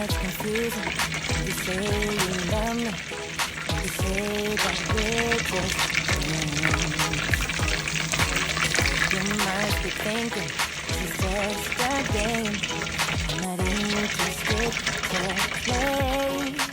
much confusion. You say you love me, you say that we're just friends. You must be thinking it's just a game. I'm not interested to play.